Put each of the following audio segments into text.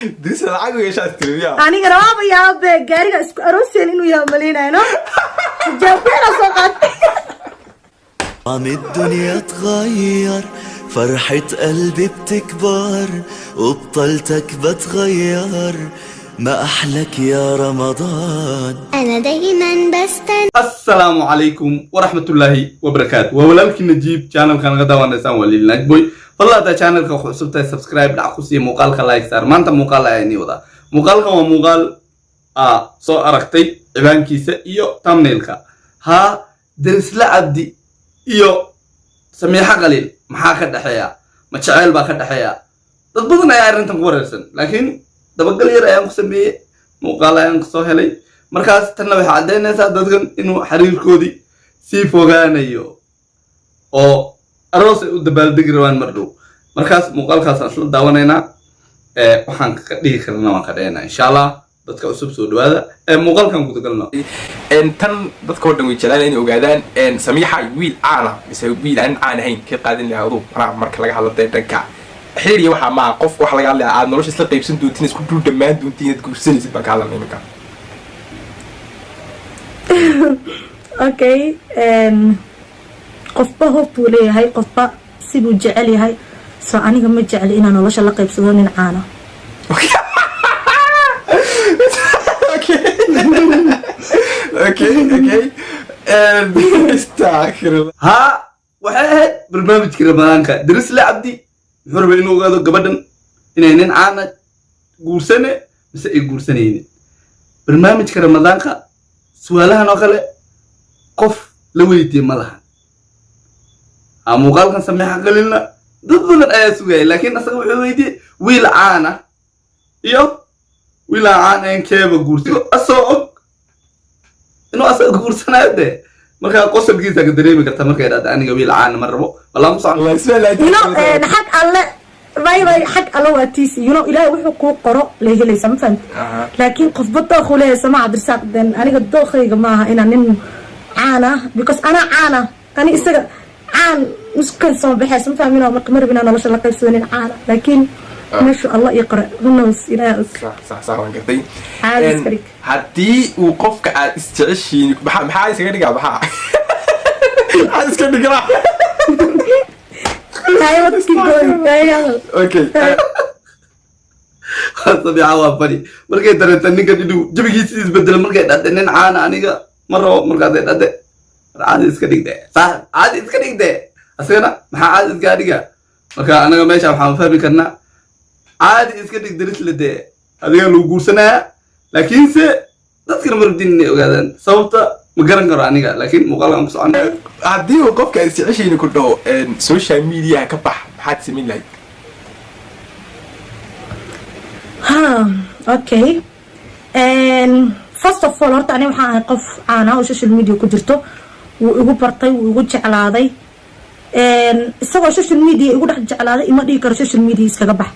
ديس العقل يا شاطر أنا قرابة يا أبي قاري اسكو أروسين إنه يا ملينا هنا جابينا سقط عم الدنيا تغير فرحة قلبي بتكبر وبطلتك بتغير ما أحلك يا رمضان أنا دايما بستنى. السلام عليكم ورحمة الله وبركاته وولالك نجيب channel كان غدا وانا سان وليل نجبوي والله دا channel كا خصوصا سبسكرايب دع خصوصي مقال لايك صار ما انت مقال يعني ودا مقال كا مقال سو أركتي عبان كيسة إيو تامنيلكا ها درس لعبدي إيو سميحة قليل محاكا دحيا ما تشعيل باكا دحيا تضبطنا يا رنتم قوررسن لكن dabaqal yar ayaan ku sameeyay muuqaal ayaan ku soo helay markaas tan waxay cadeynaysaa dadkan inuu xiriirkoodii si fogaanayo oo aroos u dabaaldegi rabaan mar dhow markaas muuqaalkaas aan isla daawanaynaa waxaan ka dhigi karnaa waan ka dhaynaa insha Allah dadka cusub soo dhawaada muuqaalkan ku dagalno tan dadka waddan way jeclaan inay ogaadaan samiixa wiil caana mise wiil aan ahayn ka qaadin lahaa marka laga hadlo dhanka حيري وحى مع قف وحلا قال لي عاد نروح نسلق يبسن دوتين اسكو دول دمان دوتين تقول سنة سبا كهلا نيمكا أوكي قفبة هو بولي هاي قفبة سيبو جعلي هاي سو أنا كم جعلي إن أنا نروح نسلق يبسن عانا اوكي اوكي اوكي استاكر ها waxay barnaamijka Ramadaanka daris la abdi wuxuu rabay inuu ogaado gabadhan inay nin caana guursane mise ay guursanayeen barnaamijka Ramadaanka su'aalahan oo kale qof la weydiiyay ma laha muuqaalkan sameexa qalilna dad badan ayaa sugayay laakiin asaga wuxuu weydiiyay wiil caana iyo wiil caana in keeba guursan asoo inuu asaga guursanayo marka qosolkiisa ka dareemi kartaa markay dhada aniga wiil caan ma rabo wallahi musaan الله يسمع لك حق الله باي حق الله واتيس إلهي وحو كو قرأ ليه ليس ما فهمت لكن قفبطة خليه سماع عبد الرزاق دين أنا قد دوخي جماعة إنا نن عانة because أنا عانة أنا استجا عان مسكين صوب بحس ما فاهمين ومقمر بينا ما شاء الله كيف سوين عانة لكن ما شاء الله يقرأ ونوس إلهي صح وانقطي عادي سكريك هدي وقفك استعشي محا يسكريك محا عاد يسكريك راح أيوة keep going أيوة اوكي صبي عوا فري markay dareentan ninka inuu jabigiisa isbedel markay dhada nin caan aniga maro markaad dhada caadi iska dhigday sax caadi iska dhigday asagana maxaa caadi iska dhiga marka anaga meesha waxaan fahmi karnaa caadi iska dhig daris ladee adiga lagu guursanaa laakiin se dadka mardiin inay ogaadaan sababta ma garan karo aniga laakiin muuqaalkan ku soconaa هدي وقفك استعشي كله سوشيال ميديا كبح محد سمين لك ها اوكي first of all horta aniga waxaan ahay qof caana oo social media ku jirto wuu igu bartay wuu igu jeclaaday isagoo social media igu dhex jeclaaday ima dhigi karo social media iskaga bax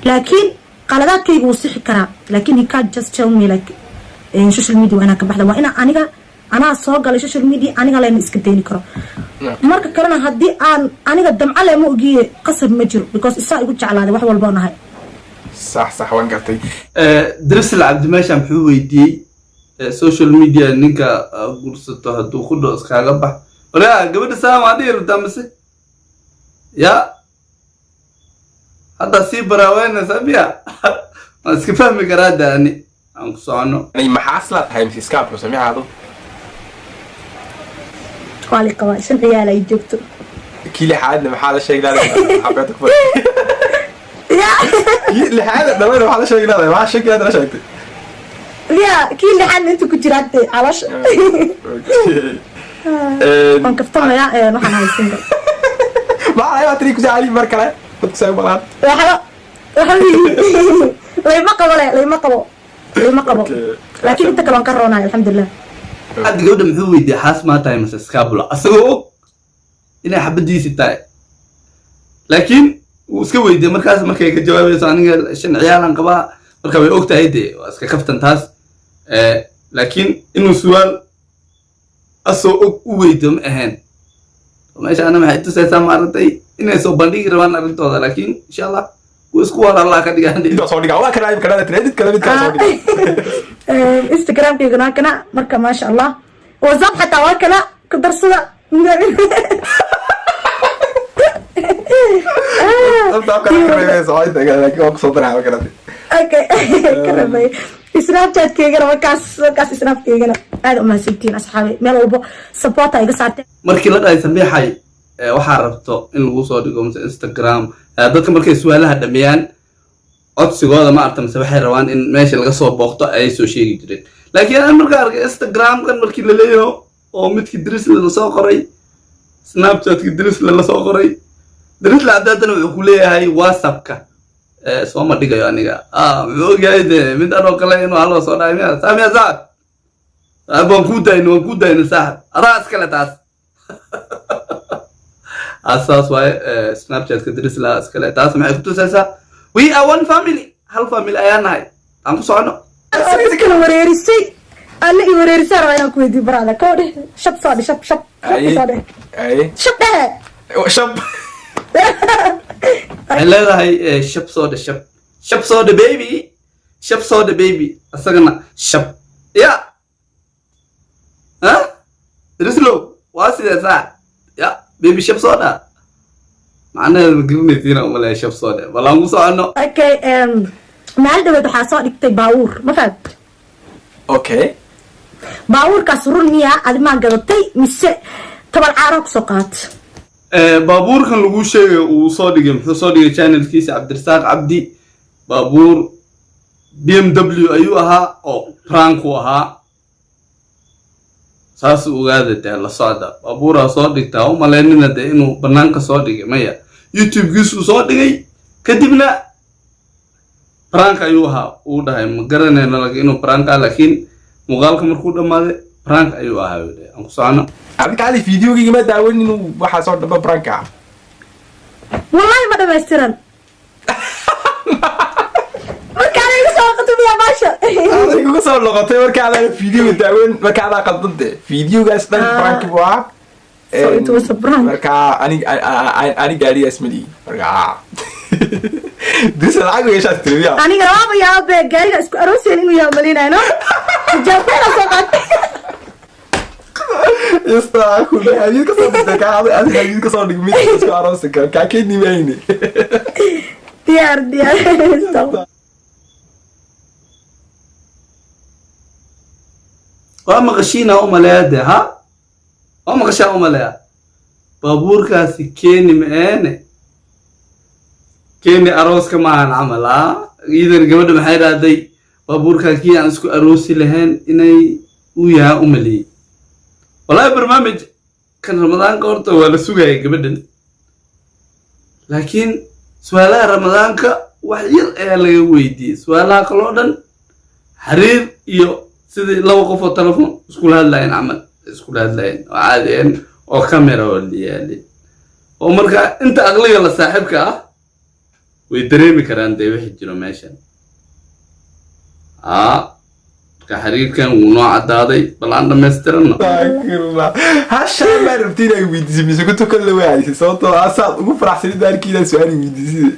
laakiin qaladaadkaygu wuu sixi karaa laakiin he can't just tell me like social media waa inaan ka baxda waa inaan aniga أنا أسوق على السوشيال ميديا أنا قال إني إسكتيني كرو مرة كلنا هدي أنا قدم على موجي قصب مجرو because الساعة يقول على هذا واحد والبانا هاي صح وانقطي درس العبد ماشي محويدي السوشيال ميديا نيكا قرصته هدو خدو اسكاغا بح ولا قبل السلام عليكم دامسي يا هذا سيبرا وين سابيا ما اسكفهمي كرادا يعني انكو سوانو يعني محاصلة هاي مسي سكاب سميع هذا قالي قوي شن عيالي يجوكتو كيلي حادنا محالة شيء لا حبيتك فر يا كيلي حادنا دمين محالة شيء لا ما شيء لا شيء يا كي اللي حد انتو كجراتي علاش انكفتنا يا نحن هاي السنة ما عليها تريك زعلي مركلة كنت سايب بلاد وحلا لي ما قبو لكن انت كمان كرونا الحمد لله حد قبل محويدي حاس ما تاي مس اسكابولا اسوق inay xabadiisi tahay laakiin uu iska weydiiyay markaas markay ka jawaabayso aniga shan ciyaalan qaba marka way ogtahay waa iska kaftan taas laakiin inuu su'aal asoo u weydiyo ma ahaan meesha ana maxay tusaysaa maartay inay soo bandhigi rabaan arrintooda laakiin insha Allah isku war Allah ka dhigaan inta soo dhigaa waa kana ay kana trade kala mid ka soo dhigaa Instagram keegana kana marka ma sha Allah WhatsApp xataa waa kala ku darsada okay Snapchat keegana markaas Snap keegana aad uma sintiin asxaabi meel walbo support ay ga saartay markii la dhahay sameexay waxa rabto in lagu soo dhigo Instagram dadka markay su'aalaha dhameeyaan codsigooda ma artam waxay rabaan in meesha laga soo booqto ay soo sheegi jireen laakiin aan markaa arkay Instagram kan markii la leeyahay oo midkii Dris la soo qoray Snapchat ki Dris la soo qoray Dris la cadadana wuxuu ku leeyahay WhatsApp-ka soo ma dhigayo aniga wuxuu gaayde mid aan oo kale inuu halo soo dhaayay saamiya saad abaan ku dayno saaxib araas kale taas asaas way Snapchat ka Dris la iskale taas ma ay ku tusaysaa we are one family hal family ayaan nahay aan ku socono kala wareerisay alla i wareerisay raayaan ku weydii barada koode shab saade shab ay shab leedahay shab soode baby asagana shab ya Drislo waa sidee ya baby shab soda macnaheedu magrinaysiina uma leeyahay shab soda balaan ku socono okay maal dhaweed waxaa soo dhigtay baawur ma fahad okay baawurkaas run miya aad ma gadatay mise tabal caaro ku soo qaat baabuurkan lagu sheegay uu soo dhigay muxuu soo dhigay channelkiisa Cabdirasaaq Cabdi baabuur BMW ayuu ahaa oo prank u ahaa saas ogaadada la socda baabuura soo dhigtaa oo maleynina inuu banaanka soo dhigay maya YouTube-giisu soo dhigay kadibna prank ayuu ahaa uu dhahay ma garanayno laakiin inuu prank ah laakiin muuqaalka markuu dhamaaday prank ayuu ahaa aan ku socono adiga ali videogiga ma daawan inuu waxa soo dhaba prank ah wallahi ma dhameystiran markaan igu soo qatay ya baasha adiga ku soo loqotay markaa la video daawan markaa la qaldante videogaas dhan prank waa so it was a prank markaa ani gaariga ismali markaa this lacag way shaad tiriya aniga raaba yaabay gaariga isku arooseen inuu yaa malinayno jaafeena soo qatay استاكل هذه كسر هذه كسر دقمي كسر عروسك كاكيني مايني ديار وما غشينا وملاده ها وما غشا وملاده بابور كاسي كيني ماني كيني أروس كمان عملا إذا قبل ما حيرا دي بابور كاكي عن سكو أروسي لهن إني ويا أملي والله برنامج كان رمضان قرطه ولا سوقي قبل لكن سؤالها رمضان كا وحير إيه ويدي سؤالها كلودن حرير يو سيدي لو قفوا التلفون سكول هاد لاين عمل سكول هاد لاين عادين أو كاميرا واللي يعني ومركا أنت أغلى ولا صاحبك ويدريمي كران ده واحد جلو ماشان كحرير كان ونوع عدادي بلان دمسترنا هاشا ما ربتين اي ويديسي ميسو كنتو كل واحد صوتو اصاب وفرح سنين دار كيدا سؤالي ويديسي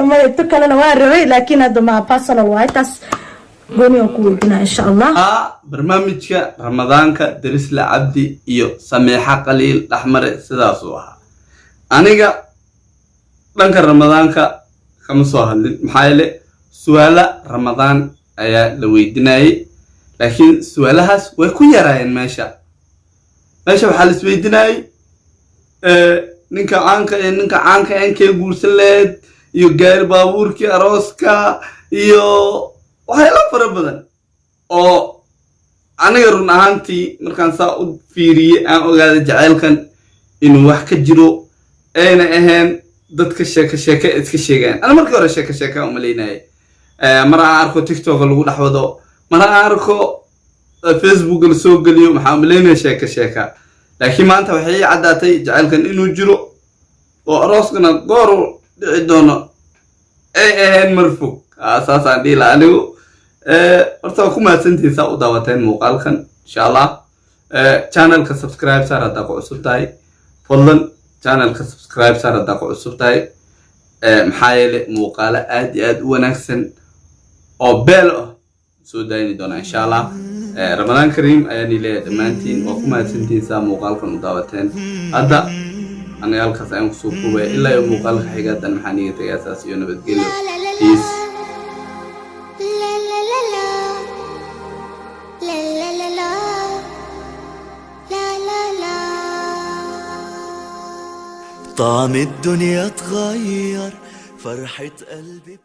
ما يتوكل انا واربي لكن هذا ما باسل وايتاس قومي وكويدنا ان شاء الله برنامجك رمضانك درس لعبدي iyo sameexa qaliil ahmar sidaas oo ah aniga dhanka ramadanka kama soo hadlin maxaa su'aala ramadaan ayaa la weydiinayay laakiin su'aalahaas way ku yaraayeen meesha waxa la isweydiinayay ninka caanka ee guursan leed iyo gaari baabuurkii arooska iyo waxyaalo fara badan oo aniga run ahaantii markaan saa u fiiriyay aan ogaaday jacaylkan inuu wax ka jiro ayna ahayn dadka sheeka iska sheegaan ana markii hore sheeka u maleynayay mar aan arko TikTok lagu dhaxwado mar aan arko Facebook la soo galiyo maxaa maleynay sheeka laakiin maanta waxay cadaatay jacaylkan inuu jiro oo arooskana goor dhici doono ay ahayn marfug asaasaan dhila anigu horta ku mahadsantihiin saa u daawateen muuqaalkan insha Allah channelka subscribe saar hadda ku cusub tahay fadlan channelka subscribe saar hadda ku cusub tahay محايلة موقالة آد ونكسن أو بيل سوداني دونا إن شاء الله رمضان كريم أياني ليه دمانتين وكما سنتين سا موقالك مداوتين هذا أنا ألقى سأيون كسوكوبة إلا يوم موقالك حقاتا محانية تياساس يونبت قيلو طعم الدنيا تغير فرحة قلبي